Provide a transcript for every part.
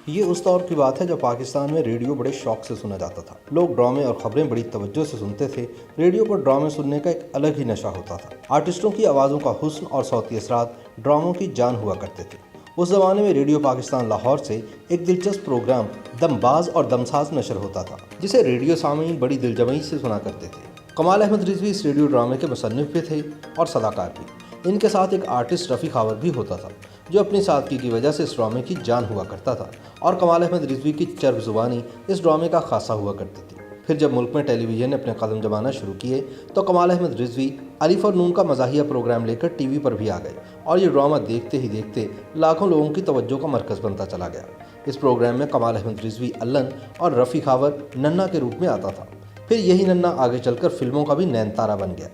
یہ اس دور کی بات ہے جب پاکستان میں ریڈیو بڑے شوق سے سنا جاتا تھا۔ لوگ ڈرامے اور خبریں بڑی توجہ سے سنتے تھے۔ ریڈیو پر ڈرامے سننے کا ایک الگ ہی نشہ ہوتا تھا۔ آرٹسٹوں کی آوازوں کا حسن اور صوتی اثرات ڈراموں کی جان ہوا کرتے تھے۔ اس زمانے میں ریڈیو پاکستان لاہور سے ایک دلچسپ پروگرام دم باز اور دمساز نشر ہوتا تھا، جسے ریڈیو سامعین بڑی دلجمعی سے سنا کرتے تھے۔ کمال احمد رضوی اس ریڈیو ڈرامے کے مصنف بھی تھے اور صداکار بھی۔ ان کے ساتھ ایک آرٹسٹ رفیع خاور بھی ہوتا تھا، جو اپنی سادگی کی وجہ سے اس ڈرامے کی جان ہوا کرتا تھا، اور کمال احمد رضوی کی چرب زبانی اس ڈرامے کا خاصہ ہوا کرتی تھی۔ پھر جب ملک میں ٹیلی ویژن نے اپنے قدم جمانا شروع کیے تو کمال احمد رضوی الف اور نون کا مزاحیہ پروگرام لے کر ٹی وی پر بھی آ گئے، اور یہ ڈرامہ دیکھتے ہی دیکھتے لاکھوں لوگوں کی توجہ کا مرکز بنتا چلا گیا۔ اس پروگرام میں کمال احمد رضوی الن اور رفیع خاور ننا کے روپ میں آتا تھا۔ پھر یہی ننا آگے چل کر فلموں کا بھی نین تارہ بن گیا۔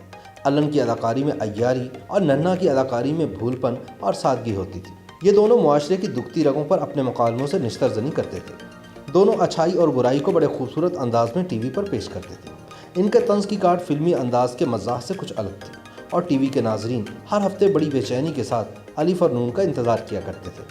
الن کی اداکاری میں عیاری اور ننا کی اداکاری میں بھول پن اور سادگی ہوتی تھی۔ یہ دونوں معاشرے کی دکھتی رگوں پر اپنے مکالموں سے نشتر زنی کرتے تھے۔ دونوں اچھائی اور برائی کو بڑے خوبصورت انداز میں ٹی وی پر پیش کرتے تھے۔ ان کے طنز کی کاٹ فلمی انداز کے مزاح سے کچھ الگ تھی، اور ٹی وی کے ناظرین ہر ہفتے بڑی بے چینی کے ساتھ الف اور نون کا انتظار کیا کرتے تھے۔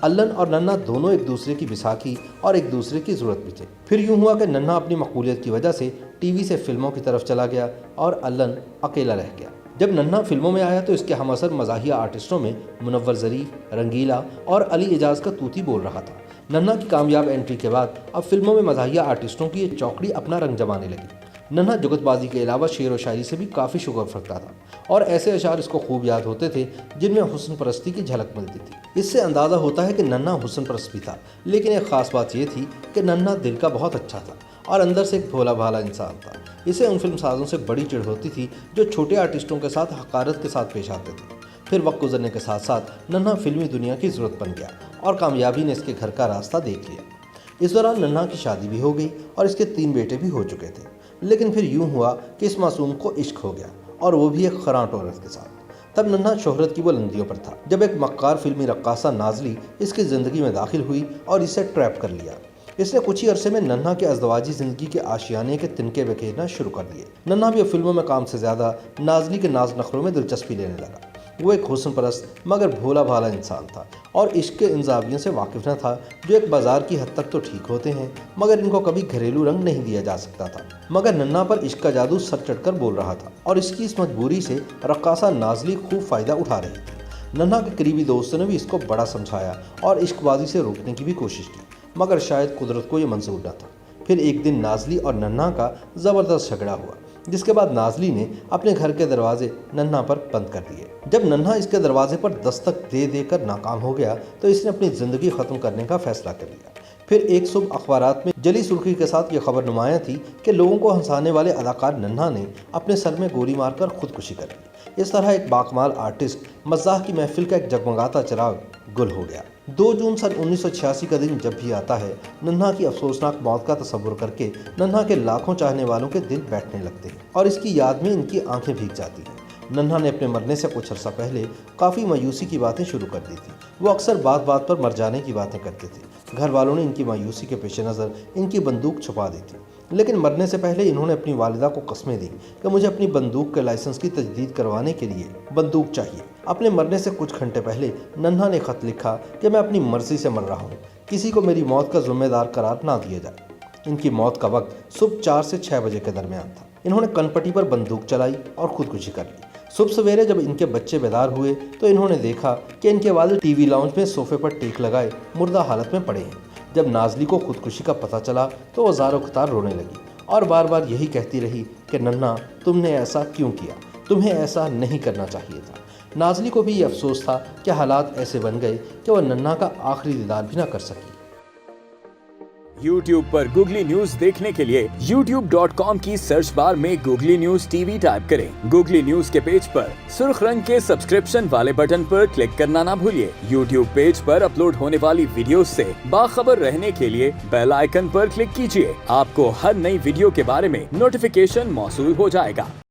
الن اور ننا دونوں ایک دوسرے کی بساکھی اور ایک دوسرے کی ضرورت بھی تھے۔ پھر یوں ہوا کہ ننا اپنی مقبولیت کی وجہ سے ٹی وی سے فلموں کی طرف چلا گیا اور الن اکیلا رہ گیا۔ جب ننا فلموں میں آیا تو اس کے ہم اثر مزاحیہ آرٹسٹوں میں منور ظریف، رنگیلا اور علی اعجاز کا طوطی بول رہا تھا۔ ننا کی کامیاب انٹری کے بعد اب فلموں میں مزاحیہ آرٹسٹوں کی یہ چوکڑی اپنا رنگ جمانے لگی۔ ننا جگت بازی کے علاوہ شعر و شاعری سے بھی کافی شغف رکھتا تھا، اور ایسے اشعار اس کو خوب یاد ہوتے تھے جن میں حسن پرستی کی جھلک ملتی تھی۔ اس سے اندازہ ہوتا ہے کہ ننا حسن پرست بھی تھا، لیکن ایک خاص بات یہ تھی کہ ننا دل کا بہت اچھا تھا اور اندر سے ایک بھولا بھالا انسان تھا۔ اسے ان فلم سازوں سے بڑی چڑ ہوتی تھی جو چھوٹے آرٹسٹوں کے ساتھ حقارت کے ساتھ پیش آتے تھے۔ پھر وقت گزرنے کے ساتھ ساتھ ننا فلمی دنیا کی ضرورت بن گیا، اور کامیابی نے اس کے گھر کا راستہ دیکھ لیا۔ اس دوران ننا کی شادی بھی ہو گئی اور اس کے 3 بیٹے بھی ہو چکے تھے۔ لیکن پھر یوں ہوا کہ اس معصوم کو عشق ہو گیا، اور وہ بھی ایک خراں عورت کے ساتھ۔ تب ننا شہرت کی بلندیوں پر تھا جب ایک مکار فلمی رقاصہ نازلی اس کی زندگی میں داخل ہوئی اور اسے ٹریپ کر لیا۔ اس نے کچھ ہی عرصے میں ننا کے ازدواجی زندگی کے آشیانے کے تنکے بکھیرنا شروع کر دیے۔ ننا بھی اب فلموں میں کام سے زیادہ نازلی کے ناز نخروں میں دلچسپی لینے لگا۔ وہ ایک حسن پرست مگر بھولا بھالا انسان تھا، اور عشق کے ان زاویوں سے واقف نہ تھا جو ایک بازار کی حد تک تو ٹھیک ہوتے ہیں، مگر ان کو کبھی گھریلو رنگ نہیں دیا جا سکتا تھا۔ مگر ننا پر عشق کا جادو سر چڑھ کر بول رہا تھا، اور اس کی اس مجبوری سے رقاصہ نازلی خوب فائدہ اٹھا رہی تھی۔ ننا کے قریبی دوستوں نے بھی اس کو بڑا سمجھایا اور عشق بازی سے روکنے کی بھی کوشش کی، مگر شاید قدرت کو یہ منظور نہ تھا۔ پھر ایک دن نازلی اور ننا کا زبردست جھگڑا ہوا، جس کے بعد نازلی نے اپنے گھر کے دروازے ننا پر بند کر دیے۔ جب ننا اس کے دروازے پر دستک دے دے کر ناکام ہو گیا تو اس نے اپنی زندگی ختم کرنے کا فیصلہ کر لیا۔ پھر ایک صبح اخبارات میں جلی سرخی کے ساتھ یہ خبر نمایاں تھی کہ لوگوں کو ہنسانے والے اداکار ننا نے اپنے سر میں گولی مار کر خودکشی کر لی۔ اس طرح ایک باکمال آرٹسٹ مزاح کی محفل کا ایک جگمگاتا چراغ گل ہو گیا۔ 2 جون سن 1986 کا دن جب بھی آتا ہے، ننا کی افسوسناک موت کا تصور کر کے ننا کے لاکھوں چاہنے والوں کے دل بیٹھنے لگتے ہیں، اور اس کی یاد میں ان کی آنکھیں بھیگ جاتی ہیں۔ ننا نے اپنے مرنے سے کچھ عرصہ پہلے کافی مایوسی کی باتیں شروع کر دی تھی۔ وہ اکثر بات بات پر مر جانے کی باتیں کرتے تھے۔ گھر والوں نے ان کی مایوسی کے پیش نظر ان کی بندوق چھپا دی تھی، لیکن مرنے سے پہلے انہوں نے اپنی والدہ کو قسمیں دیں کہ مجھے اپنی بندوق کے لائسنس کی تجدید کروانے کے لیے بندوق چاہیے۔ اپنے مرنے سے کچھ گھنٹے پہلے ننا نے خط لکھا کہ میں اپنی مرضی سے مر رہا ہوں، کسی کو میری موت کا ذمہ دار قرار نہ دیا جائے۔ ان کی موت کا وقت صبح 4 سے 6 بجے کے درمیان تھا۔ انہوں نے کن پٹی پر بندوق چلائی اور خودکشی کر لی۔ صبح سویرے جب ان کے بچے بیدار ہوئے تو انہوں نے دیکھا کہ ان کے والد ٹی وی لاؤنج میں صوفے پر ٹیک لگائے مردہ حالت میں پڑے ہیں۔ جب نازلی کو خودکشی کا پتہ چلا تو وہ زار و قطار رونے لگی اور بار بار یہی کہتی رہی کہ ننا، تم نے ایسا کیوں کیا؟ تمہیں ایسا نہیں کرنا چاہیے تھا۔ نازلی کو بھی یہ افسوس تھا کہ حالات ایسے بن گئے کہ وہ ننا کا آخری دیدار بھی نہ کر سکی۔ YouTube پر گوگلی نیوز دیکھنے کے لیے youtube.com کی سرچ بار میں googly news T V type کریں۔ گوگلی نیوز کے پیج پر سرخ رنگ کے سبسکرپشن والے بٹن پر کلک کرنا نہ بھولیے۔ YouTube پیج پر اپلوڈ ہونے والی ویڈیوز سے باخبر رہنے کے لیے بیل آئیکن پر کلک کیجیے۔ آپ کو ہر نئی ویڈیو کے بارے میں نوٹیفیکیشن موصول ہو جائے گا۔